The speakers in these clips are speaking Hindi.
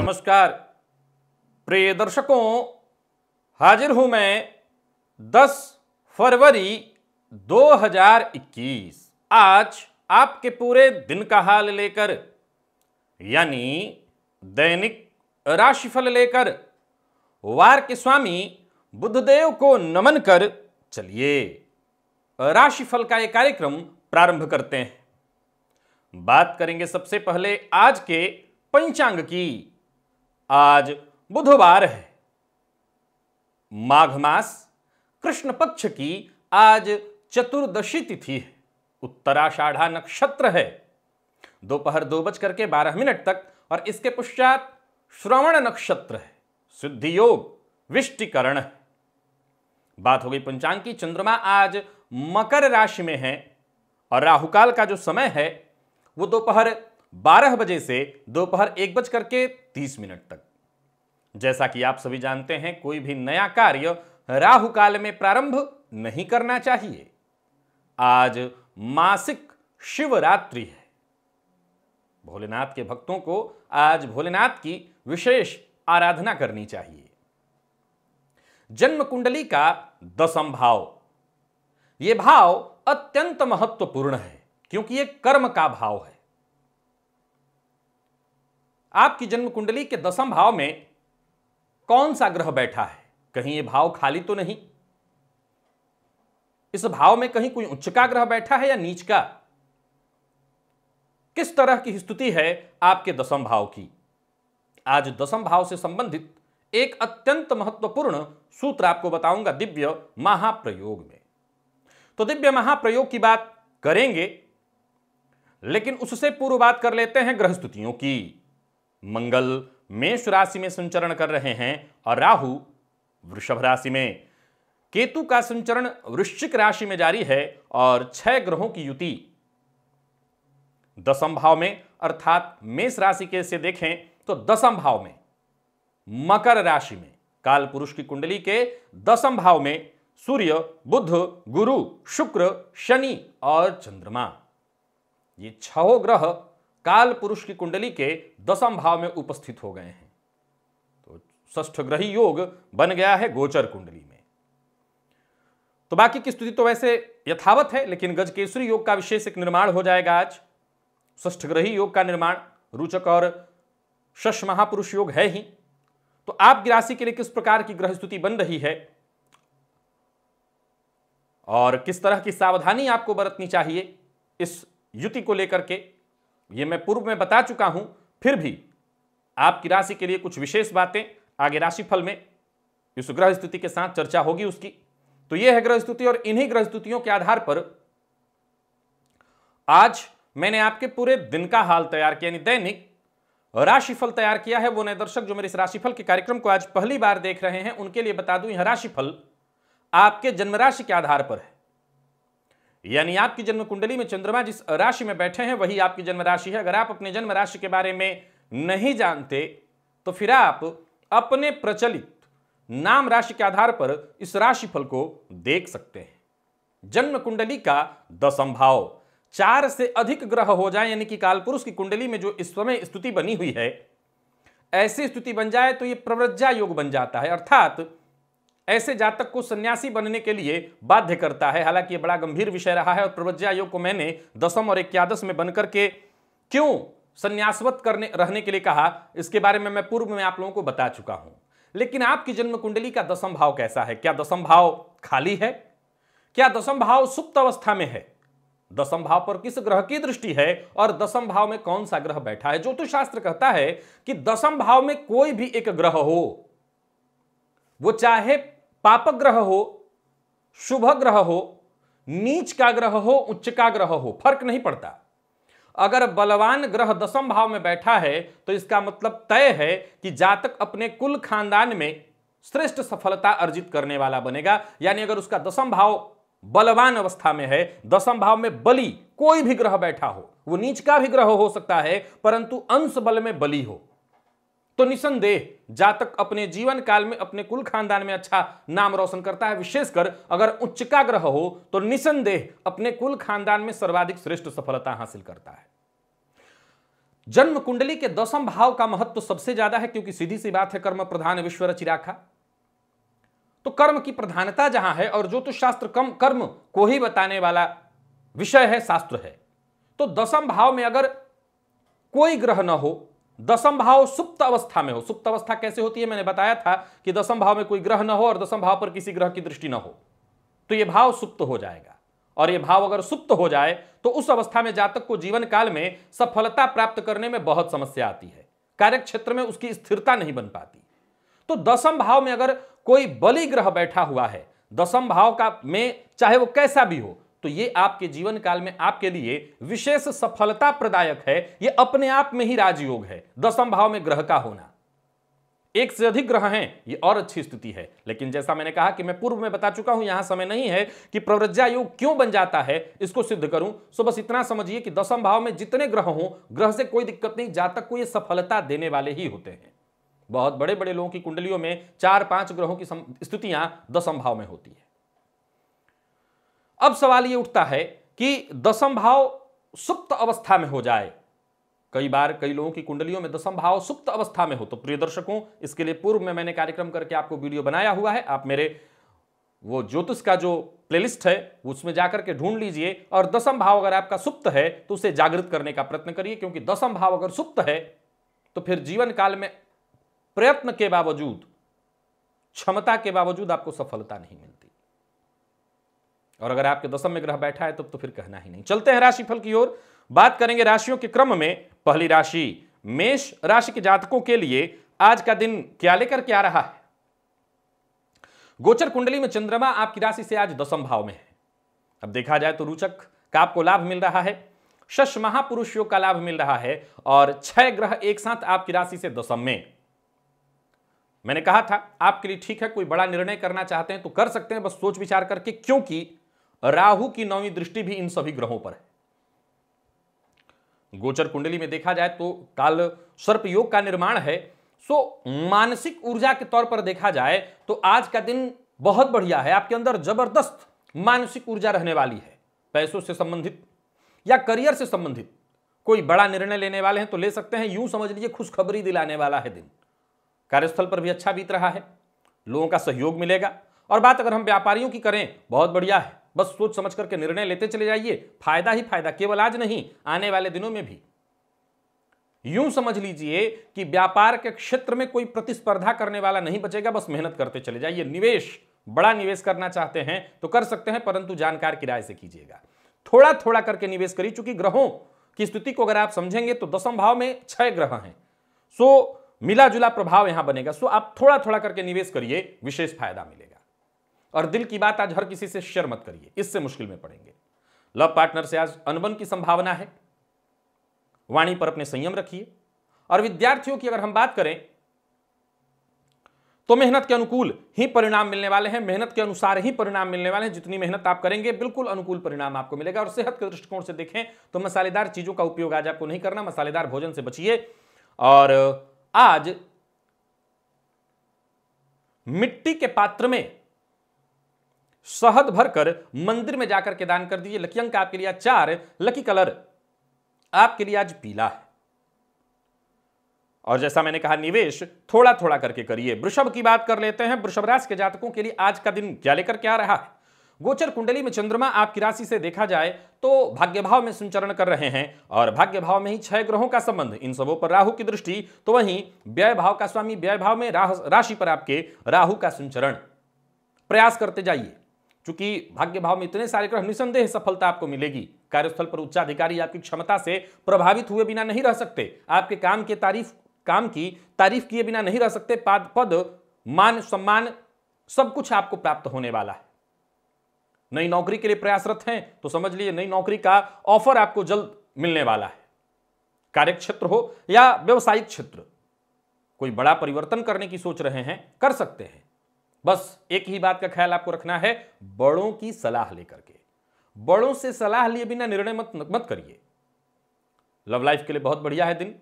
नमस्कार प्रिय दर्शकों, हाजिर हूं मैं 10 फरवरी 2021 आज आपके पूरे दिन का हाल लेकर, यानी दैनिक राशिफल लेकर वार के स्वामी बुधदेव को नमन कर चलिए राशिफल का यह कार्यक्रम प्रारंभ करते हैं। बात करेंगे सबसे पहले आज के पंचांग की। आज बुधवार है, माघ मास कृष्ण पक्ष की आज चतुर्दशी तिथि है, उत्तराषाढ़ा नक्षत्र है, दोपहर 2:12 तक और इसके पश्चात श्रवण नक्षत्र है, सिद्धि योग विष्टिकरण है। बात हो गई पंचांग की। चंद्रमा आज मकर राशि में है और राहुकाल का जो समय है वो दोपहर 12 बजे से दोपहर 1:30 तक। जैसा कि आप सभी जानते हैं, कोई भी नया कार्य राहु काल में प्रारंभ नहीं करना चाहिए। आज मासिक शिवरात्रि है। भोलेनाथ के भक्तों को आज भोलेनाथ की विशेष आराधना करनी चाहिए। जन्म कुंडली का 10वां भाव, यह भाव अत्यंत महत्वपूर्ण है क्योंकि यह कर्म का भाव है। आपकी जन्म कुंडली के 10वां भाव में कौन सा ग्रह बैठा है? कहीं यह भाव खाली तो नहीं? इस भाव में कहीं कोई उच्च का ग्रह बैठा है या नीच का? किस तरह की स्थिति है आपके 10वां भाव की? आज 10वां भाव से संबंधित एक अत्यंत महत्वपूर्ण सूत्र आपको बताऊंगा दिव्य महाप्रयोग में। तो दिव्य महाप्रयोग की बात करेंगे, लेकिन उससे पूर्व बात कर लेते हैं ग्रह स्थितियों की। मंगल मेष राशि में संचरण कर रहे हैं और राहु वृषभ राशि में। केतु का संचरण वृश्चिक राशि में जारी है और 6 ग्रहों की युति 10वां भाव में, अर्थात मेष राशि के से देखें तो 10वां भाव में, मकर राशि में, काल पुरुष की कुंडली के 10वां भाव में सूर्य, बुध, गुरु, शुक्र, शनि और चंद्रमा, ये 6 ग्रह काल पुरुष की कुंडली के 10वां भाव में उपस्थित हो गए हैं। तो षष्ठ ग्रही योग बन गया है गोचर कुंडली में। तो बाकी की स्थिति तो वैसे यथावत है, लेकिन गजकेसरी योग का विशेष एक निर्माण हो जाएगा आज। षष्ठ ग्रही योग का निर्माण रुचक और शश महापुरुष योग है ही। तो आपकी राशि के लिए किस प्रकार की ग्रह स्थिति बन रही है और किस तरह की सावधानी आपको बरतनी चाहिए इस युति को लेकर के, ये मैं पूर्व में बता चुका हूं। फिर भी आपकी राशि के लिए कुछ विशेष बातें आगे राशिफल में इस ग्रह स्थिति के साथ चर्चा होगी उसकी। तो यह है ग्रह स्थिति और इन्हीं ग्रह स्थितियों के आधार पर आज मैंने आपके पूरे दिन का हाल तैयार किया, यानी दैनिक राशिफल तैयार किया है। वो नए दर्शक जो मेरे इस राशिफल के कार्यक्रम को आज पहली बार देख रहे हैं, उनके लिए बता दूं, यह राशिफल आपके जन्म राशि के आधार पर है, यानी आपकी जन्म कुंडली में चंद्रमा जिस राशि में बैठे हैं वही आपकी जन्म राशि है। अगर आप अपने जन्म राशि के बारे में नहीं जानते तो फिर आप अपने प्रचलित नाम राशि के आधार पर इस राशिफल को देख सकते हैं। जन्म कुंडली का 10वां भाव, 4 से अधिक ग्रह हो जाए, यानी कि कालपुरुष की कुंडली में जो इस समय स्थिति बनी हुई है, ऐसी स्थिति बन जाए तो यह प्रव्रज्या योग बन जाता है, अर्थात ऐसे जातक को सन्यासी बनने के लिए बाध्य करता है। हालांकि यह बड़ा गंभीर विषय रहा है और प्रव्रज्या योग को मैंने 10वां और 11वां में बनकर के क्यों सन्यासवत करने रहने के लिए कहा, इसके बारे में मैं पूर्व में आप लोगों को बता चुका हूं। लेकिन आपकी जन्म कुंडली का 10वां भाव कैसा है? क्या 10वां भाव खाली है? क्या 10वां भाव सुप्त अवस्था में है? 10वां भाव पर किस ग्रह की दृष्टि है और 10वां भाव में कौन सा ग्रह बैठा है? ज्योतिष शास्त्र कहता है कि 10वां भाव में कोई भी एक ग्रह हो, वो चाहे पापक ग्रह हो, शुभ ग्रह हो, नीच का ग्रह हो, उच्च का ग्रह हो, फर्क नहीं पड़ता। अगर बलवान ग्रह 10वां भाव में बैठा है तो इसका मतलब तय है कि जातक अपने कुल खानदान में श्रेष्ठ सफलता अर्जित करने वाला बनेगा। यानी अगर उसका 10वां भाव बलवान अवस्था में है, 10वां भाव में बली कोई भी ग्रह बैठा हो, वो नीच का भी ग्रह हो सकता है परंतु अंश बल में बली हो, तो निसंदेह जातक अपने जीवन काल में अपने कुल खानदान में अच्छा नाम रोशन करता है। विशेषकर अगर उच्च का ग्रह हो तो निसंदेह अपने कुल खानदान में सर्वाधिक श्रेष्ठ सफलता हासिल करता है। जन्म कुंडली के 10वें भाव का महत्व तो सबसे ज्यादा है, क्योंकि सीधी सी बात है कर्म प्रधान विश्व रचि राखा। तो कर्म की प्रधानता जहां है और ज्योतिष शास्त्र कर्म को ही बताने वाला विषय है, शास्त्र है। तो 10वें भाव में अगर कोई ग्रह न हो, 10वां भाव सुप्त अवस्था में हो। सुप्त अवस्था कैसे होती है, मैंने बताया था कि 10वें भाव में कोई ग्रह न हो और 10वें भाव पर किसी ग्रह की दृष्टि न हो, तो यह भाव सुप्त हो जाएगा। और यह भाव अगर सुप्त हो जाए तो उस अवस्था में जातक को जीवन काल में सफलता प्राप्त करने में बहुत समस्या आती है, कार्य क्षेत्र में उसकी स्थिरता नहीं बन पाती। तो 10वें भाव में अगर कोई बलि ग्रह बैठा हुआ है 10वें भाव का में, चाहे वो कैसा भी हो, तो ये आपके जीवन काल में आपके लिए विशेष सफलता प्रदायक है। ये अपने आप में ही राजयोग है। 10वें भाव में ग्रह का होना, एक से अधिक ग्रह हैं, ये और अच्छी स्थिति है। लेकिन जैसा मैंने कहा कि मैं पूर्व में बता चुका हूं, यहां समय नहीं है कि प्रवृज्जा योग क्यों बन जाता है इसको सिद्ध करूं। सो बस इतना समझिए कि 10वें भाव में जितने ग्रह हों, ग्रह से कोई दिक्कत नहीं, जातक को ये सफलता देने वाले ही होते हैं। बहुत बड़े बड़े लोगों की कुंडलियों में 4-5 ग्रहों की स्थितियां 10वें भाव में होती है। अब सवाल यह उठता है कि 10वां भाव सुप्त अवस्था में हो जाए। कई बार कई लोगों की कुंडलियों में 10वां भाव सुप्त अवस्था में हो, तो प्रिय दर्शकों, इसके लिए पूर्व में मैंने कार्यक्रम करके आपको वीडियो बनाया हुआ है। आप मेरे वो ज्योतिष का जो प्लेलिस्ट है उसमें जाकर के ढूंढ लीजिए, और 10वां भाव अगर आपका सुप्त है तो उसे जागृत करने का प्रयत्न करिए, क्योंकि 10वां भाव अगर सुप्त है तो फिर जीवन काल में प्रयत्न के बावजूद, क्षमता के बावजूद आपको सफलता नहीं मिलती। और अगर आपके 10वें में ग्रह बैठा है तो फिर कहना ही नहीं। चलते हैं राशिफल की ओर, बात करेंगे राशियों के क्रम में। पहली राशि मेष राशि के जातकों के लिए आज का दिन क्या लेकर के आ रहा है। गोचर कुंडली में चंद्रमा आपकी राशि से आज 10वें भाव में है। अब देखा जाए तो रुचक का आपको लाभ मिल रहा है, शश महापुरुष योग का लाभ मिल रहा है, और 6 ग्रह एक साथ आपकी राशि से 10वें में। मैंने कहा था आपके लिए ठीक है, कोई बड़ा निर्णय करना चाहते हैं तो कर सकते हैं, बस सोच विचार करके, क्योंकि राहु की 9वीं दृष्टि भी इन सभी ग्रहों पर है। गोचर कुंडली में देखा जाए तो काल सर्प योग का निर्माण है। सो मानसिक ऊर्जा के तौर पर देखा जाए तो आज का दिन बहुत बढ़िया है। आपके अंदर जबरदस्त मानसिक ऊर्जा रहने वाली है। पैसों से संबंधित या करियर से संबंधित कोई बड़ा निर्णय लेने वाले हैं तो ले सकते हैं। यूं समझ लीजिए खुशखबरी दिलाने वाला है दिन। कार्यस्थल पर भी अच्छा बीत रहा है, लोगों का सहयोग मिलेगा। और बात अगर हम व्यापारियों की करें, बहुत बढ़िया है। बस सोच समझ करके निर्णय लेते चले जाइए, फायदा ही फायदा, केवल आज नहीं, आने वाले दिनों में भी। यूं समझ लीजिए कि व्यापार के क्षेत्र में कोई प्रतिस्पर्धा करने वाला नहीं बचेगा, बस मेहनत करते चले जाइए। निवेश, बड़ा निवेश करना चाहते हैं तो कर सकते हैं, परंतु जानकार की राय से कीजिएगा। थोड़ा थोड़ा करके निवेश करिए, चूंकि ग्रहों की स्थिति को अगर आप समझेंगे तो 10वें भाव में 6 ग्रह हैं, सो मिला जुला प्रभाव यहां बनेगा। सो आप थोड़ा थोड़ा करके निवेश करिए, विशेष फायदा मिलेगा। और दिल की बात आज हर किसी से शेयर मत करिए, इससे मुश्किल में पड़ेंगे। लव पार्टनर से आज अनबन की संभावना है, वाणी पर अपने संयम रखिए। और विद्यार्थियों की अगर हम बात करें तो मेहनत के अनुकूल ही परिणाम मिलने वाले हैं, मेहनत के अनुसार ही परिणाम मिलने वाले हैं। जितनी मेहनत आप करेंगे बिल्कुल अनुकूल परिणाम आपको मिलेगा। और सेहत के दृष्टिकोण से देखें तो मसालेदार चीजों का उपयोग आज आपको नहीं करना, मसालेदार भोजन से बचिए। और आज मिट्टी के पात्र में शहद भरकर मंदिर में जाकर के दान कर दीजिए। लकी अंक आपके लिए 4, लकी कलर आपके लिए आज पीला है। और जैसा मैंने कहा, निवेश थोड़ा थोड़ा करके करिए। वृषभ की बात कर लेते हैं। वृषभ राशि के जातकों के लिए आज का दिन क्या लेकर के आ रहा है। गोचर कुंडली में चंद्रमा आपकी राशि से देखा जाए तो भाग्य भाव में संचरण कर रहे हैं, और भाग्य भाव में ही 6 ग्रहों का संबंध, इन सबों पर राहु की दृष्टि। तो वहीं व्यय भाव का स्वामी व्यय भाव में राशि पर आपके राहु का संचरण। प्रयास करते जाइए, क्योंकि भाग्य भाव में इतने सारे ग्रह, निसंदेह सफलता आपको मिलेगी। कार्यस्थल पर उच्चाधिकारी आपकी क्षमता से प्रभावित हुए बिना नहीं रह सकते, आपके काम की तारीफ किए बिना नहीं रह सकते। पद मान सम्मान सब कुछ आपको प्राप्त होने वाला है। नई नौकरी के लिए प्रयासरत हैं तो समझ लीजिए नई नौकरी का ऑफर आपको जल्द मिलने वाला है। कार्यक्षेत्र हो या व्यवसायिक क्षेत्र, कोई बड़ा परिवर्तन करने की सोच रहे हैं, कर सकते हैं। बस एक ही बात का ख्याल आपको रखना है, बड़ों की सलाह लेकर के, बड़ों से सलाह लिए बिना निर्णय मत करिए। लव लाइफ के लिए बहुत बढ़िया है दिन।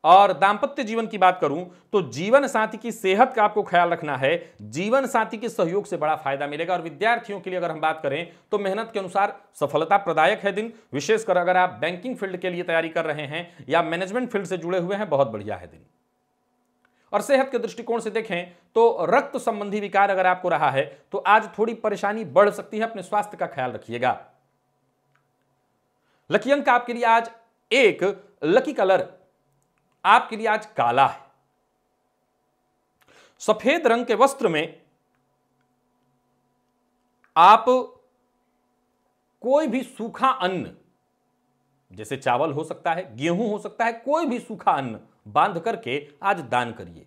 और दांपत्य जीवन की बात करूं तो जीवन साथी की सेहत का आपको ख्याल रखना है, जीवन साथी के सहयोग से बड़ा फायदा मिलेगा। और विद्यार्थियों के लिए अगर हम बात करें तो मेहनत के अनुसार सफलता प्रदायक है दिन, विशेषकर अगर आप बैंकिंग फील्ड के लिए तैयारी कर रहे हैं या मैनेजमेंट फील्ड से जुड़े हुए हैं, बहुत बढ़िया है दिन। और सेहत के दृष्टिकोण से देखें तो रक्त संबंधी विकार अगर आपको रहा है तो आज थोड़ी परेशानी बढ़ सकती है, अपने स्वास्थ्य का ख्याल रखिएगा। लकी अंक आपके लिए आज एक, लकी कलर आपके लिए आज काला है। सफेद रंग के वस्त्र में आप कोई भी सूखा अन्न, जैसे चावल हो सकता है, गेहूं हो सकता है, कोई भी सूखा अन्न बांध करके आज दान करिए,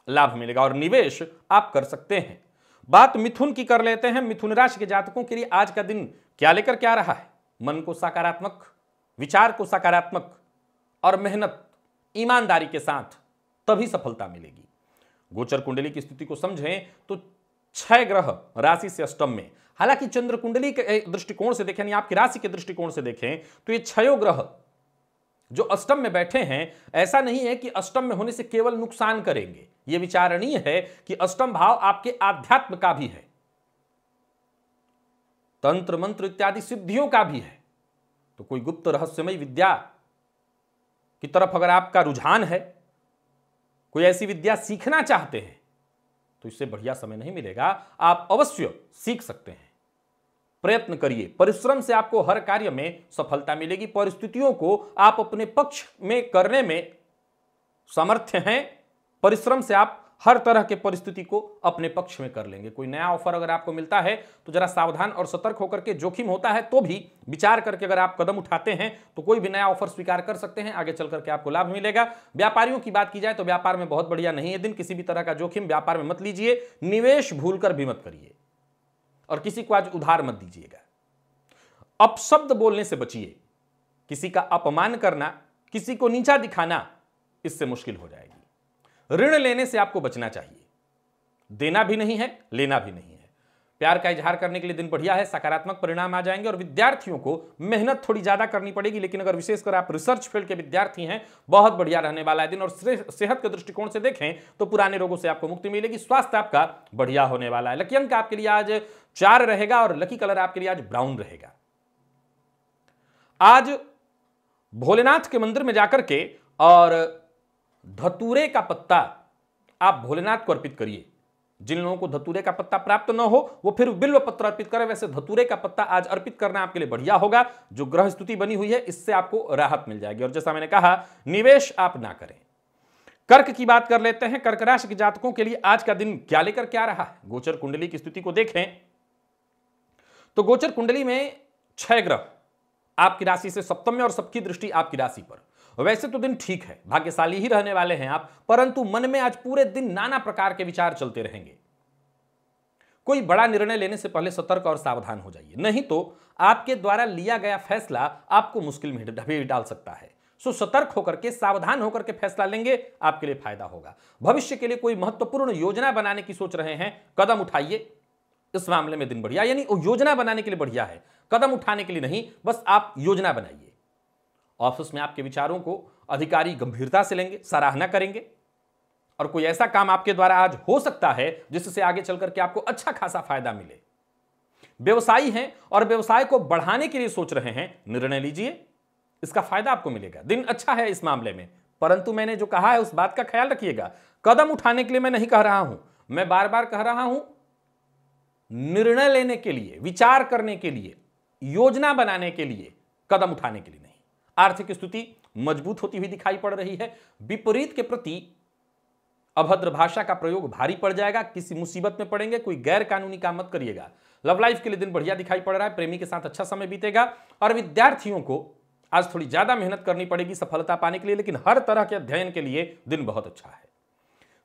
लाभ मिलेगा। और निवेश आप कर सकते हैं। बात मिथुन की कर लेते हैं। मिथुन राशि के जातकों के लिए आज का दिन क्या लेकर क्या रहा है? मन को सकारात्मक, विचार को सकारात्मक और मेहनत ईमानदारी के साथ तभी सफलता मिलेगी। गोचर कुंडली की स्थिति को समझें तो 6 ग्रह राशि से अष्टम में, हालांकि चंद्र कुंडली के दृष्टिकोण से देखें, यानी आपकी राशि के दृष्टिकोण से देखें तो ये 6 ग्रह जो अष्टम में बैठे हैं, ऐसा नहीं है कि अष्टम में होने से केवल नुकसान करेंगे। यह विचारणीय है कि अष्टम भाव आपके आध्यात्म का भी है, तंत्र मंत्र इत्यादि सिद्धियों का भी है। तो कोई गुप्त रहस्यमय विद्या की तरफ अगर आपका रुझान है, कोई ऐसी विद्या सीखना चाहते हैं, तो इससे बढ़िया समय नहीं मिलेगा। आप अवश्य सीख सकते हैं, प्रयत्न करिए, परिश्रम से आपको हर कार्य में सफलता मिलेगी। परिस्थितियों को आप अपने पक्ष में करने में समर्थ हैं, परिश्रम से आप हर तरह के परिस्थिति को अपने पक्ष में कर लेंगे। कोई नया ऑफर अगर आपको मिलता है तो जरा सावधान और सतर्क होकर के, जोखिम होता है तो भी विचार करके अगर आप कदम उठाते हैं तो कोई भी नया ऑफर स्वीकार कर सकते हैं, आगे चल करके आपको लाभ मिलेगा। व्यापारियों की बात की जाए तो व्यापार में बहुत बढ़िया नहीं है दिन, किसी भी तरह का जोखिम व्यापार में मत लीजिए, निवेश भूलकर भी मत करिए और किसी को आज उधार मत दीजिएगा। अपशब्द बोलने से बचिए, किसी का अपमान करना, किसी को नीचा दिखाना, इससे मुश्किल हो जाएगी। ऋण लेने से आपको बचना चाहिए, देना भी नहीं है, लेना भी नहीं है। प्यार का इजहार करने के लिए दिन बढ़िया है, सकारात्मक परिणाम आ जाएंगे। और विद्यार्थियों को मेहनत थोड़ी ज्यादा करनी पड़ेगी, लेकिन अगर विशेषकर आप रिसर्च फील्ड के विद्यार्थी हैं, बहुत बढ़िया रहने वाला है दिन। और सेहत के दृष्टिकोण से देखें तो पुराने रोगों से आपको मुक्ति मिलेगी, स्वास्थ्य आपका बढ़िया होने वाला है। लकी अंक आपके लिए आज 4 रहेगा और लकी कलर आपके लिए आज ब्राउन रहेगा। आज भोलेनाथ के मंदिर में जाकर के और धतूरे का पत्ता आप भोलेनाथ को अर्पित करिए। जिन लोगों को धतूरे का पत्ता प्राप्त न हो वो फिर बिल्व पत्र अर्पित करें, वैसे धतूरे का पत्ता आज अर्पित करना आपके लिए बढ़िया होगा। जो ग्रह स्थिति बनी हुई है इससे आपको राहत मिल जाएगी। और जैसा मैंने कहा, निवेश आप ना करें। कर्क की बात कर लेते हैं। कर्क राशि के जातकों के लिए आज का दिन क्या लेकर क्या रहा है? गोचर कुंडली की स्थिति को देखें तो गोचर कुंडली में 6 ग्रह आपकी राशि से सप्तम में और सबकी दृष्टि आपकी राशि पर। वैसे तो दिन ठीक है, भाग्यशाली ही रहने वाले हैं आप, परंतु मन में आज पूरे दिन नाना प्रकार के विचार चलते रहेंगे। कोई बड़ा निर्णय लेने से पहले सतर्क और सावधान हो जाइए, नहीं तो आपके द्वारा लिया गया फैसला आपको मुश्किल में भी डाल सकता है। सो सतर्क होकर के, सावधान होकर के फैसला लेंगे, आपके लिए फायदा होगा। भविष्य के लिए कोई महत्वपूर्ण योजना बनाने की सोच रहे हैं, कदम उठाइए, इस मामले में दिन बढ़िया, यानी योजना बनाने के लिए बढ़िया है, कदम उठाने के लिए नहीं, बस आप योजना बनाइए। ऑफिस में आपके विचारों को अधिकारी गंभीरता से लेंगे, सराहना करेंगे और कोई ऐसा काम आपके द्वारा आज हो सकता है जिससे आगे चलकर के आपको अच्छा खासा फायदा मिले। व्यवसायी हैं और व्यवसाय को बढ़ाने के लिए सोच रहे हैं, निर्णय लीजिए, इसका फायदा आपको मिलेगा। दिन अच्छा है इस मामले में, परंतु मैंने जो कहा है उस बात का ख्याल रखिएगा। कदम उठाने के लिए मैं नहीं कह रहा हूं, मैं बार बार कह रहा हूं निर्णय लेने के लिए, विचार करने के लिए, योजना बनाने के लिए, कदम उठाने के लिए नहीं। आर्थिक स्थिति मजबूत होती हुई दिखाई पड़ रही है। विपरीत के प्रति अभद्र भाषा का प्रयोग भारी पड़ जाएगा, किसी मुसीबत में पड़ेंगे, कोई गैर कानूनी काम मत करिएगा। लव लाइफ के लिए दिन बढ़िया दिखाई पड़ रहा है, प्रेमी के साथ अच्छा समय बीतेगा। और विद्यार्थियों को आज थोड़ी ज्यादा मेहनत करनी पड़ेगी सफलता पाने के लिए, लेकिन हर तरह के अध्ययन के लिए दिन बहुत अच्छा है।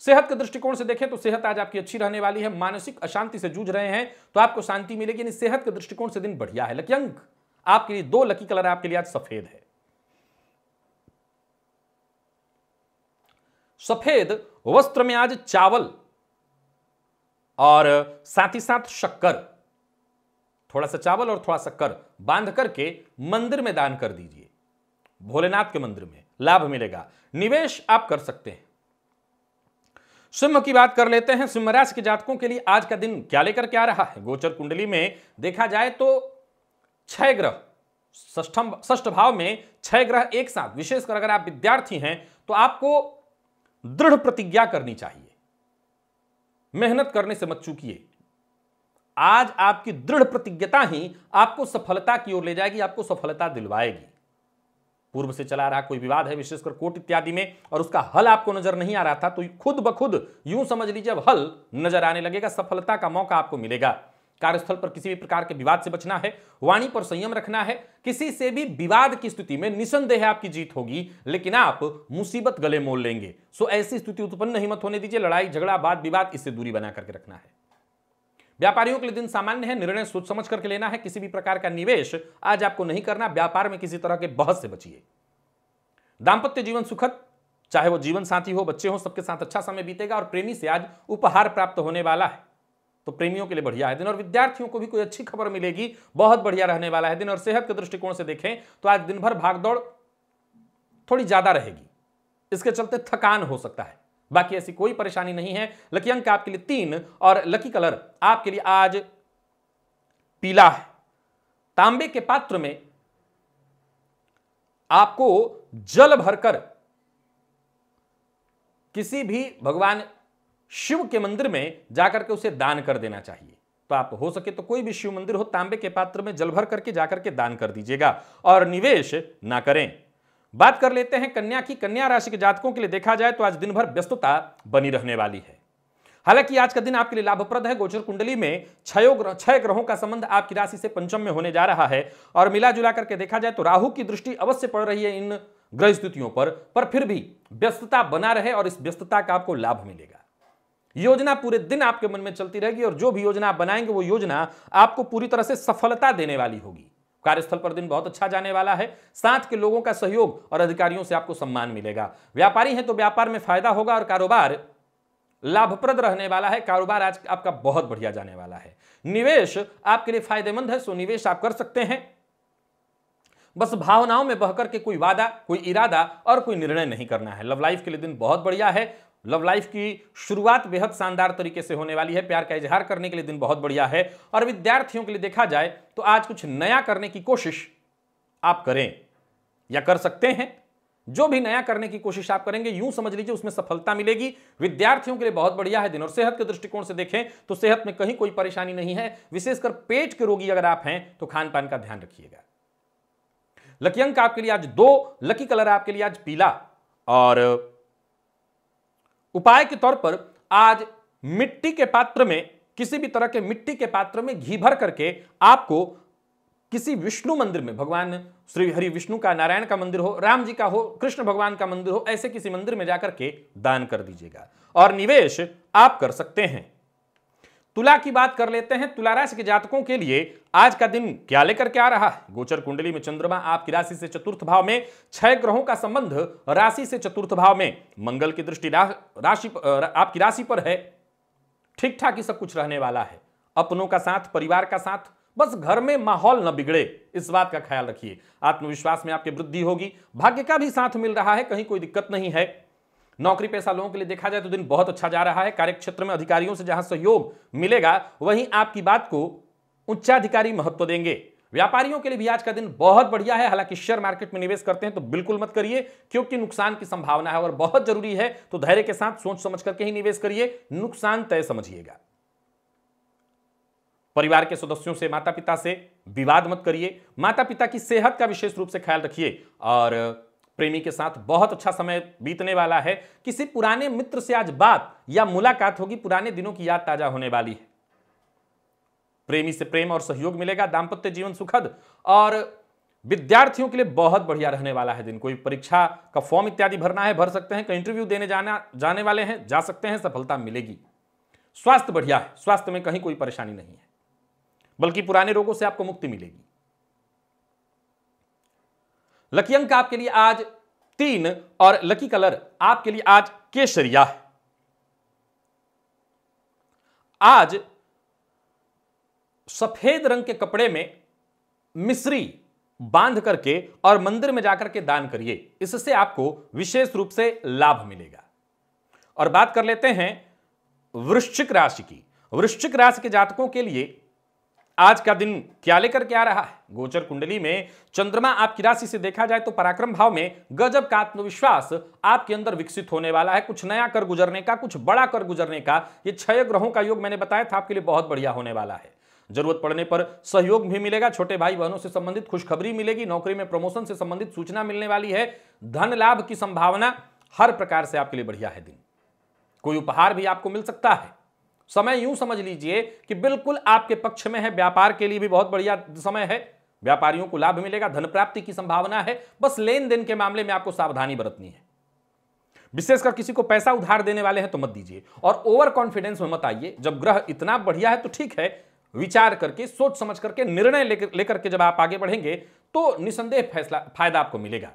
सेहत के दृष्टिकोण से देखें तो सेहत आज आपकी अच्छी रहने वाली है। मानसिक अशांति से जूझ रहे हैं तो आपको शांति मिलेगी, यानी सेहत के दृष्टिकोण से दिन बढ़िया है। लकी अंक आपके लिए 2, लकी कलर आपके लिए आज सफेद है। सफेद वस्त्र में आज चावल और साथ ही साथ शक्कर, थोड़ा सा चावल और थोड़ा शक्कर बांध करके मंदिर में दान कर दीजिए, भोलेनाथ के मंदिर में, लाभ मिलेगा, निवेश आप कर सकते हैं। सिंह की बात कर लेते हैं। सिंह राशि के जातकों के लिए आज का दिन क्या लेकर के आ रहा है। गोचर कुंडली में देखा जाए तो 6 ग्रह षष्ठ भाव में 6 ग्रह एक साथ, विशेषकर अगर आप विद्यार्थी हैं तो आपको दृढ़ प्रतिज्ञा करनी चाहिए, मेहनत करने से मत चूकिए। आज आपकी दृढ़ प्रतिज्ञता ही आपको सफलता की ओर ले जाएगी, आपको सफलता दिलवाएगी। पूर्व से चला रहा कोई विवाद है, विशेषकर कोर्ट इत्यादि में, और उसका हल आपको नजर नहीं आ रहा था, तो खुद ब खुद यूं समझ लीजिए अब हल नजर आने लगेगा, सफलता का मौका आपको मिलेगा। कार्यस्थल पर किसी भी प्रकार के विवाद से बचना है, वाणी पर संयम रखना है, किसी से भी विवाद की स्थिति में निसंदेह आपकी जीत होगी, लेकिन आप मुसीबत गले मोल लेंगे। सो ऐसी स्थिति उत्पन्न नहीं मत होने दीजिए। लड़ाई झगड़ा वाद विवाद, इससे दूरी बना करके रखना है। व्यापारियों के लिए दिन सामान्य है, निर्णय सोच समझ करके लेना है। किसी भी प्रकार का निवेश आज आपको नहीं करना। व्यापार में किसी तरह के बहस से बचिए। दांपत्य जीवन सुखद, चाहे वो जीवन साथी हो, बच्चे हो, सबके साथ अच्छा समय बीतेगा। और प्रेमी से आज उपहार प्राप्त होने वाला है, तो प्रेमियों के लिए बढ़िया है दिन। और विद्यार्थियों को भी कोई अच्छी खबर मिलेगी, बहुत बढ़िया रहने वाला है दिन। और सेहत के दृष्टिकोण से देखें तो आज दिन भर भागदौड़ थोड़ी ज्यादा रहेगी, इसके चलते थकान हो सकता है। बाकी ऐसी कोई परेशानी नहीं है। लकी अंक आपके लिए 3 और लकी कलर आपके लिए आज पीला है। तांबे के पात्र में आपको जल भरकर किसी भी भगवान शिव के मंदिर में जाकर के उसे दान कर देना चाहिए। तो आप हो सके तो कोई भी शिव मंदिर हो, तांबे के पात्र में जल भर करके जाकर के दान कर दीजिएगा और निवेश ना करें। बात कर लेते हैं कन्या की। कन्या राशि के जातकों के लिए देखा जाए तो आज दिन भर व्यस्तता बनी रहने वाली है। हालांकि आज का दिन आपके लिए लाभप्रद है। गोचर कुंडली में 6 ग्रहों का संबंध आपकी राशि से पंचम में होने जा रहा है। और मिला जुला करके देखा जाए तो राहु की दृष्टि अवश्य पड़ रही है इन ग्रह स्थितियों पर फिर भी व्यस्तता बना रहे और इस व्यस्तता का आपको लाभ मिलेगा। योजना पूरे दिन आपके मन में चलती रहेगी और जो भी योजना आप बनाएंगे वो योजना आपको पूरी तरह से सफलता देने वाली होगी। कार्यस्थल पर दिन बहुत अच्छा जाने वाला है। साथ के लोगों का सहयोग और अधिकारियों से आपको सम्मान मिलेगा। व्यापारी हैं तो व्यापार में फायदा होगा और कारोबार लाभप्रद रहने वाला है। कारोबार आज आपका बहुत बढ़िया जाने वाला है। निवेश आपके लिए फायदेमंद है, सो निवेश आप कर सकते हैं। बस भावनाओं में बहकर के कोई वादा, कोई इरादा और कोई निर्णय नहीं करना है। लव लाइफ के लिए दिन बहुत बढ़िया है। लव लाइफ की शुरुआत बेहद शानदार तरीके से होने वाली है। प्यार का इजहार करने के लिए दिन बहुत बढ़िया है। और विद्यार्थियों के लिए देखा जाए तो आज कुछ नया करने की कोशिश आप करें या कर सकते हैं। जो भी नया करने की कोशिश आप करेंगे यूं समझ लीजिए उसमें सफलता मिलेगी। विद्यार्थियों के लिए बहुत बढ़िया है दिन। और सेहत के दृष्टिकोण से देखें तो सेहत में कहीं कोई परेशानी नहीं है। विशेषकर पेट के रोगी अगर आप हैं तो खान पान का ध्यान रखिएगा। लकी अंक आपके लिए आज 2, लकी कलर आपके लिए आज पीला। और उपाय के तौर पर आज मिट्टी के पात्र में, किसी भी तरह के मिट्टी के पात्र में घी भर करके आपको किसी विष्णु मंदिर में, भगवान श्री हरि विष्णु का, नारायण का मंदिर हो, राम जी का हो, कृष्ण भगवान का मंदिर हो, ऐसे किसी मंदिर में जाकर के दान कर दीजिएगा। और निवेश आप कर सकते हैं। तुला की बात कर लेते हैं। तुला राशि के जातकों के लिए आज का दिन क्या लेकर के आ रहा है। गोचर कुंडली में चंद्रमा आपकी राशि से चतुर्थ भाव में, 6 ग्रहों का संबंध राशि से चतुर्थ भाव में, मंगल की दृष्टि आपकी राशि पर है। ठीक ठाक ही सब कुछ रहने वाला है। अपनों का साथ, परिवार का साथ, बस घर में माहौल न बिगड़े, इस बात का ख्याल रखिए। आत्मविश्वास में आपकी वृद्धि होगी। भाग्य का भी साथ मिल रहा है, कहीं कोई दिक्कत नहीं है। नौकरी पेशा लोगों के लिए देखा जाए तो दिन बहुत अच्छा जा रहा है। कार्यक्षेत्र में अधिकारियों से जहां सहयोग मिलेगा वहीं आपकी बात को उच्चाधिकारी महत्व देंगे। व्यापारियों के लिए भी आज का दिन बहुत बढ़िया है। हालांकि शेयर मार्केट में निवेश करते हैं तो बिल्कुल मत करिए, क्योंकि नुकसान की संभावना है और बहुत जरूरी है। तो धैर्य के साथ सोच समझ करके ही निवेश करिए, नुकसान तय समझिएगा। परिवार के सदस्यों से, माता पिता से विवाद मत करिए। माता पिता की सेहत का विशेष रूप से ख्याल रखिए। और प्रेमी के साथ बहुत अच्छा समय बीतने वाला है। किसी पुराने मित्र से आज बात या मुलाकात होगी, पुराने दिनों की याद ताजा होने वाली है। प्रेमी से प्रेम और सहयोग मिलेगा। दांपत्य जीवन सुखद। और विद्यार्थियों के लिए बहुत बढ़िया रहने वाला है दिन। कोई परीक्षा का फॉर्म इत्यादि भरना है, भर सकते हैं। कहीं इंटरव्यू देने जाने वाले हैं, जा सकते हैं, सफलता मिलेगी। स्वास्थ्य बढ़िया है, स्वास्थ्य में कहीं कोई परेशानी नहीं है, बल्कि पुराने रोगों से आपको मुक्ति मिलेगी। लकी अंक आपके लिए आज 3 और लकी कलर आपके लिए आज केसरिया है। आज सफेद रंग के कपड़े में मिश्री बांध करके और मंदिर में जाकर के दान करिए, इससे आपको विशेष रूप से लाभ मिलेगा। और बात कर लेते हैं वृश्चिक राशि की। वृश्चिक राशि के जातकों के लिए आज का दिन क्या लेकर के आ रहा है? गोचर कुंडली में चंद्रमा आपकी राशि से देखा जाए तो पराक्रम भाव में गजब का आत्मविश्वास आपके अंदर विकसित होने वाला है। कुछ नया कर गुजरने का, कुछ बड़ा कर गुजरने का ये 6 ग्रहों का योग मैंने बताया था आपके लिए बहुत बढ़िया होने वाला है। जरूरत पड़ने पर सहयोग भी मिलेगा, छोटे भाई बहनों से संबंधित खुशखबरी मिलेगी, नौकरी में प्रमोशन से संबंधित सूचना मिलने वाली है, धन लाभ की संभावना हर प्रकार से आपके लिए बढ़िया है दिन। कोई उपहार भी आपको मिल सकता है। समय यूं समझ लीजिए कि बिल्कुल आपके पक्ष में है। व्यापार के लिए भी बहुत बढ़िया समय है, व्यापारियों को लाभ मिलेगा, धन प्राप्ति की संभावना है। बस लेन देन के मामले में आपको सावधानी बरतनी है। विशेषकर किसी को पैसा उधार देने वाले हैं तो मत दीजिए, और ओवर कॉन्फिडेंस में मत आइए। जब ग्रह इतना बढ़िया है तो ठीक है, विचार करके सोच समझ करके निर्णय लेकर के जब आप आगे बढ़ेंगे तो निसंदेह फायदा आपको मिलेगा।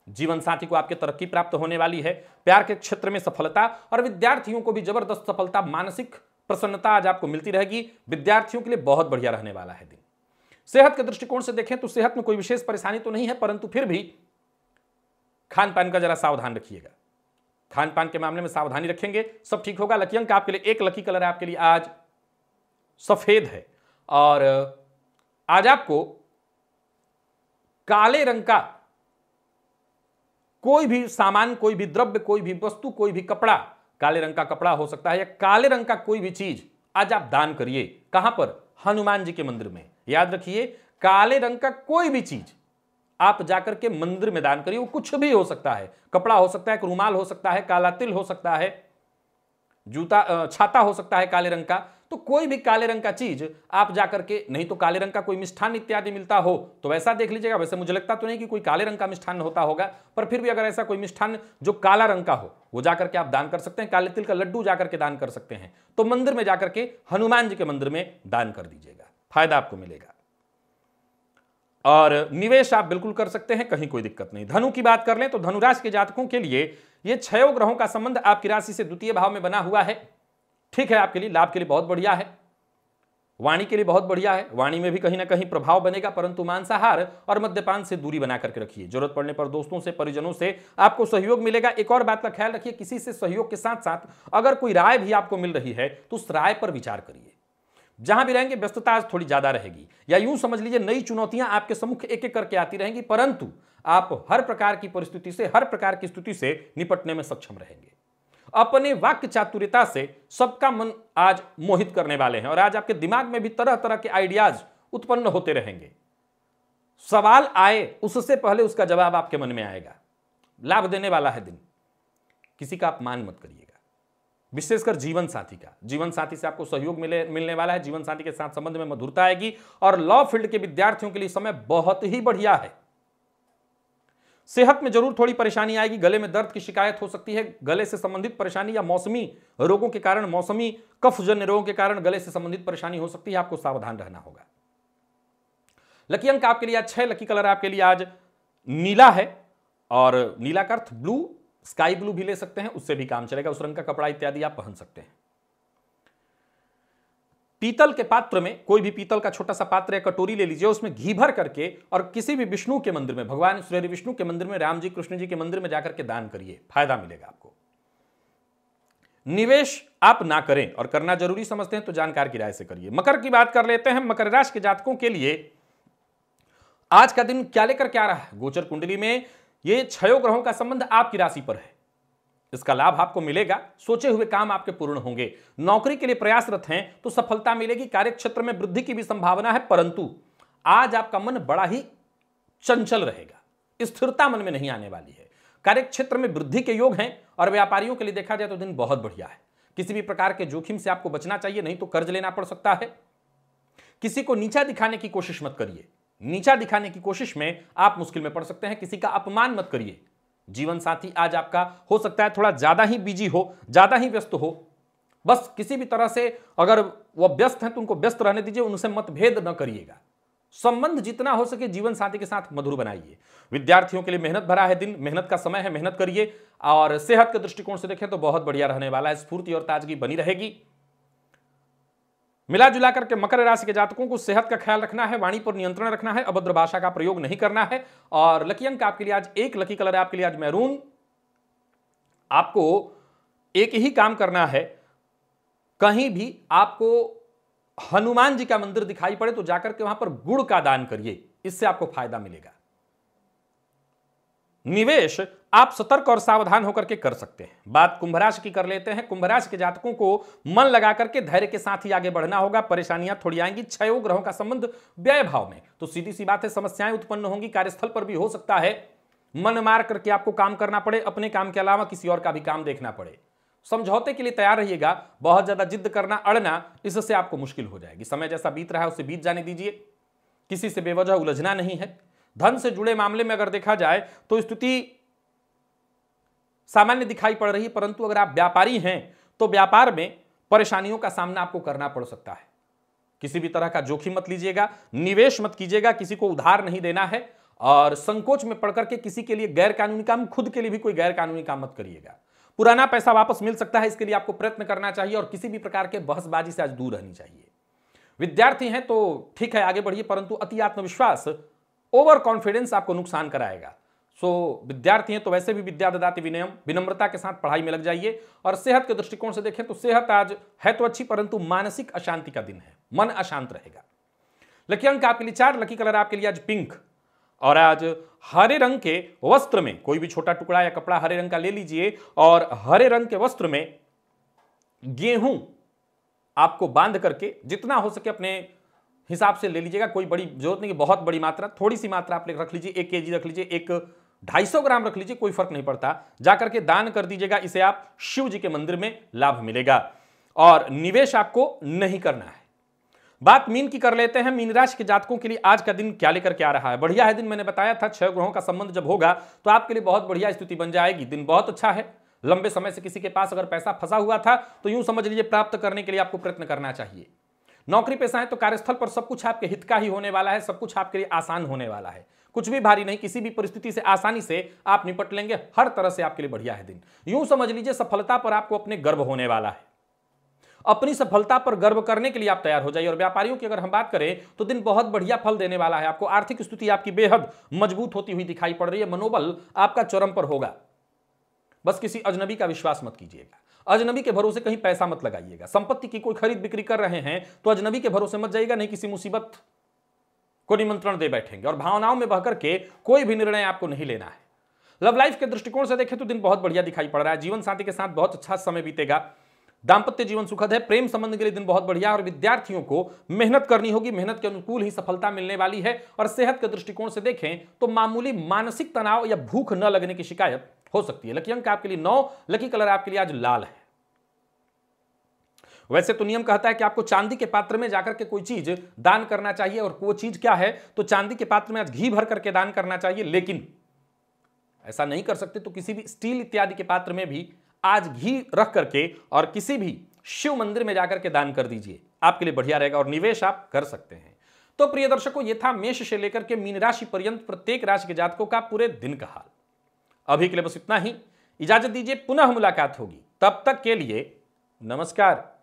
जीवन साथी को आपके तरक्की प्राप्त होने वाली है, प्यार के क्षेत्र में सफलता, और विद्यार्थियों को भी जबरदस्त सफलता, मानसिक प्रसन्नता आज आपको मिलती रहेगी। विद्यार्थियों के लिए बहुत बढ़िया रहने वाला है दिन। सेहत के दृष्टिकोण से देखें तो सेहत में कोई विशेष परेशानी तो नहीं है, परंतु फिर भी खान पान का जरा सावधान रखिएगा। खान पान के मामले में सावधानी रखेंगे, सब ठीक होगा। लकी अंक आपके लिए 1, लकी कलर आपके लिए आज सफेद है, और आज आपको काले रंग का कोई भी सामान, कोई भी द्रव्य, कोई भी वस्तु, कोई भी कपड़ा, काले रंग का कपड़ा हो सकता है या काले रंग का कोई भी चीज आज आप दान करिए। कहां पर? हनुमान जी के मंदिर में। याद रखिए, काले रंग का कोई भी चीज आप जाकर के मंदिर में दान करिए। वो कुछ भी हो सकता है, कपड़ा हो सकता है, एक रुमाल हो सकता है, काला तिल हो सकता है, जूता, छाता हो सकता है काले रंग का। तो कोई भी काले रंग का चीज आप जाकर के, नहीं तो काले रंग का कोई मिष्ठान इत्यादि मिलता हो तो वैसा देख लीजिएगा। वैसे मुझे लगता तो नहीं कि कोई काले रंग का मिष्ठान होता होगा, पर फिर भी अगर ऐसा कोई मिष्ठान जो काला रंग का हो वो जाकर के आप दान कर सकते हैं। काले तिल का लड्डू जाकर के दान कर सकते हैं। तो मंदिर में जाकर के, हनुमान जी के मंदिर में दान कर दीजिएगा, फायदा आपको मिलेगा। और निवेश आप बिल्कुल कर सकते हैं, कहीं कोई दिक्कत नहीं। धनु की बात कर लें तो धनु राशि के जातकों के लिए ये 6 ग्रहों का संबंध आपकी राशि से द्वितीय भाव में बना हुआ है। ठीक है, आपके लिए लाभ के लिए बहुत बढ़िया है, वाणी के लिए बहुत बढ़िया है। वाणी में भी कहीं ना कहीं प्रभाव बनेगा, परंतु मांसाहार और मद्यपान से दूरी बना करके रखिए। जरूरत पड़ने पर दोस्तों से, परिजनों से आपको सहयोग मिलेगा। एक और बात का ख्याल रखिए, किसी से सहयोग के साथ साथ अगर कोई राय भी आपको मिल रही है तो उस राय पर विचार करिए। जहां भी रहेंगे व्यस्तता आज थोड़ी ज्यादा रहेगी, या यूं समझ लीजिए नई चुनौतियां आपके सम्मुख एक एक करके आती रहेंगी, परंतु आप हर प्रकार की परिस्थिति से, हर प्रकार की स्थिति से निपटने में सक्षम रहेंगे। अपने वाक्य चातुर्यता से सबका मन आज मोहित करने वाले हैं, और आज आपके दिमाग में भी तरह तरह के आइडियाज उत्पन्न होते रहेंगे। सवाल आए उससे पहले उसका जवाब आपके मन में आएगा। लाभ देने वाला है दिन। किसी का अपमान मत करिएगा, विशेषकर जीवन साथी का। जीवन साथी से आपको सहयोग मिलने वाला है। जीवन साथी के साथ संबंध में मधुरता आएगी। और लॉ फील्ड के विद्यार्थियों के लिए समय बहुत ही बढ़िया है। सेहत में जरूर थोड़ी परेशानी आएगी, गले में दर्द की शिकायत हो सकती है, गले से संबंधित परेशानी या मौसमी रोगों के कारण, मौसमी कफजन्य रोगों के कारण गले से संबंधित परेशानी हो सकती है। आपको सावधान रहना होगा। लकी अंक आपके लिए आज 6, लकी कलर आपके लिए आज नीला है, और नीला का अर्थ ब्लू, स्काई ब्लू भी ले सकते हैं, उससे भी काम चलेगा। उस रंग का कपड़ा इत्यादि आप पहन सकते हैं। पीतल के पात्र में, कोई भी पीतल का छोटा सा पात्र या कटोरी ले लीजिए, उसमें घी भर करके और किसी भी विष्णु के मंदिर में, भगवान श्री विष्णु के मंदिर में, राम जी कृष्ण जी के मंदिर में जाकर के दान करिए, फायदा मिलेगा आपको। निवेश आप ना करें, और करना जरूरी समझते हैं तो जानकार की राय से करिए। मकर की बात कर लेते हैं। मकर राशि के जातकों के लिए आज का दिन क्या लेकर के आ रहा है? गोचर कुंडली में ये 6 ग्रहों का संबंध आपकी राशि पर है। इसका लाभ आपको मिलेगा। सोचे हुए काम आपके पूर्ण होंगे। नौकरी के लिए प्रयासरत हैं तो सफलता मिलेगी। कार्यक्षेत्र में वृद्धि की भी संभावना है, परंतु आज आपका मन बड़ा ही चंचल रहेगा, स्थिरता मन में नहीं आने वाली है। कार्यक्षेत्र में वृद्धि के योग हैं, और व्यापारियों के लिए देखा जाए तो दिन बहुत बढ़िया है। किसी भी प्रकार के जोखिम से आपको बचना चाहिए, नहीं तो कर्ज लेना पड़ सकता है। किसी को नीचा दिखाने की कोशिश मत करिए, नीचा दिखाने की कोशिश में आप मुश्किल में पड़ सकते हैं। किसी का अपमान मत करिए। जीवन साथी आज आपका हो सकता है थोड़ा ज्यादा ही बिजी हो, ज्यादा ही व्यस्त हो। बस किसी भी तरह से अगर वो व्यस्त हैं तो उनको व्यस्त रहने दीजिए, उनसे मतभेद न करिएगा। संबंध जितना हो सके जीवन साथी के साथ मधुर बनाइए। विद्यार्थियों के लिए मेहनत भरा है दिन, मेहनत का समय है, मेहनत करिए। और सेहत के दृष्टिकोण से देखें तो बहुत बढ़िया रहने वाला है। स्फूर्ति और ताजगी बनी रहेगी। मिला जुला करके मकर राशि के जातकों को सेहत का ख्याल रखना है, वाणी पर नियंत्रण रखना है, अभद्र भाषा का प्रयोग नहीं करना है। और लकी अंक आपके लिए आज 1, लकी कलर आपके लिए आज मैरून। आपको एक ही काम करना है, कहीं भी आपको हनुमान जी का मंदिर दिखाई पड़े तो जाकर के वहां पर गुड़ का दान करिए, इससे आपको फायदा मिलेगा। निवेश आप सतर्क और सावधान होकर के कर सकते हैं। बात कुंभ राशि की कर लेते हैं। कुंभ राशि के जातकों को मन लगा करके धैर्य के साथ ही आगे बढ़ना होगा। परेशानियां थोड़ी आएंगी। 6 ग्रहों का संबंध व्यय भाव में, तो सीधी सी बात है समस्याएं उत्पन्न होंगी। कार्यस्थल पर भी हो सकता है मन मार करके आपको काम करना पड़े, अपने काम के अलावा किसी और का भी काम देखना पड़े। समझौते के लिए तैयार रहिएगा। बहुत ज्यादा जिद करना, अड़ना, इससे आपको मुश्किल हो जाएगी। समय जैसा बीत रहा है उसे बीत जाने दीजिए। किसी से बेवजह उलझना नहीं है। धन से जुड़े मामले में अगर देखा जाए तो स्थिति सामान्य दिखाई पड़ रही है, परंतु अगर आप व्यापारी हैं तो व्यापार में परेशानियों का सामना आपको करना पड़ सकता है। किसी भी तरह का जोखिम मत लीजिएगा, निवेश मत कीजिएगा, किसी को उधार नहीं देना है और संकोच में पड़कर के किसी के लिए गैर कानूनी काम, खुद के लिए भी कोई गैर कानूनी काम मत करिएगा। पुराना पैसा वापस मिल सकता है, इसके लिए आपको प्रयत्न करना चाहिए और किसी भी प्रकार के बहसबाजी से आज दूर रहनी चाहिए। विद्यार्थी हैं तो ठीक है, आगे बढ़िए, परंतु अति आत्मविश्वास, ओवर कॉन्फिडेंस आपको नुकसान कराएगा। विद्यार्थी हैं तो वैसे भी विद्यादाति विनम्रता के साथ पढ़ाई में लग जाइए। और सेहत के दृष्टिकोण से देखें तो सेहत आज है तो अच्छी, परंतु मानसिक अशांति का दिन है, मन अशांत रहेगा। लकी अंक आपके लिए 4, लकी कलर आपके लिए आज पिंक। और आज हरे रंग के वस्त्र में कोई भी छोटा टुकड़ा या कपड़ा हरे रंग का ले लीजिए और हरे रंग के वस्त्र में गेहूं आपको बांध करके जितना हो सके अपने हिसाब से ले लीजिएगा। कोई बड़ी जरूरत नहीं कि बहुत बड़ी मात्रा, थोड़ी सी मात्रा आप रख लीजिए। 1 kg रख लीजिए, 250 ग्राम रख लीजिए, कोई फर्क नहीं पड़ता। जाकर के दान कर दीजिएगा। इसे आप शिव जी के मंदिर में लाभ मिलेगा। और निवेश आपको नहीं करना है। बात मीन की कर लेते हैं। मीन राशि के जातकों के लिए आज का दिन क्या लेकर के आ रहा है? बढ़िया है दिन। मैंने बताया था 6 ग्रहों का संबंध जब होगा तो आपके लिए बहुत बढ़िया स्थिति बन जाएगी। दिन बहुत अच्छा है। लंबे समय से किसी के पास अगर पैसा फंसा हुआ था तो यूं समझ लीजिए प्राप्त करने के लिए आपको प्रयत्न करना चाहिए। नौकरी पेशा है तो कार्यस्थल पर सब कुछ आपके हित का ही होने वाला है। सब कुछ आपके लिए आसान होने वाला है। कुछ भी भारी नहीं, किसी भी परिस्थिति से आसानी से आप निपट लेंगे। हर तरह से आपके लिए बढ़िया है दिन। यूं समझ लीजिए सफलता पर आपको अपने गर्व होने वाला है। अपनी सफलता पर गर्व करने के लिए आप तैयार हो जाइए। और व्यापारियों की अगर हम बात करें तो दिन बहुत बढ़िया फल देने वाला है आपको। आर्थिक स्थिति आपकी बेहद मजबूत होती हुई दिखाई पड़ रही है। मनोबल आपका चरम पर होगा। बस किसी अजनबी का विश्वास मत कीजिएगा। अजनबी के भरोसे कहीं पैसा मत लगाइएगा। संपत्ति की कोई खरीद बिक्री कर रहे हैं तो अजनबी के भरोसे मत जाइएगा, नहीं किसी मुसीबत को निमंत्रण दे बैठेंगे। और भावनाओं में बहकर के कोई भी निर्णय आपको नहीं लेना है। लव लाइफ के दृष्टिकोण से देखें तो दिन बहुत बढ़िया दिखाई पड़ रहा है। जीवन साथी के साथ बहुत अच्छा समय बीतेगा। दांपत्य जीवन सुखद है। प्रेम संबंध के लिए दिन बहुत बढ़िया। और विद्यार्थियों को मेहनत करनी होगी। मेहनत के अनुकूल ही सफलता मिलने वाली है। और सेहत के दृष्टिकोण से देखें तो मामूली मानसिक तनाव या भूख न लगने की शिकायत हो सकती है। लकी अंक आपके लिए 9, लकी कलर आपके लिए आज लाल है। वैसे तो नियम कहता है कि आपको चांदी के पात्र में जाकर के कोई चीज दान करना चाहिए। और वो चीज क्या है? तो चांदी के पात्र में आज घी भर करके दान करना चाहिए। लेकिन ऐसा नहीं कर सकते तो किसी भी स्टील इत्यादि के पात्र में भी आज घी रख करके और किसी भी शिव मंदिर में जाकर के दान कर दीजिए। आपके लिए बढ़िया रहेगा और निवेश आप कर सकते हैं। तो प्रिय दर्शकों, यह था मेष से लेकर के मीन राशि पर्यंत प्रत्येक राशि के जातकों का पूरे दिन का हाल। अभी के लिए बस इतना ही। इजाजत दीजिए, पुनः मुलाकात होगी। तब तक के लिए नमस्कार।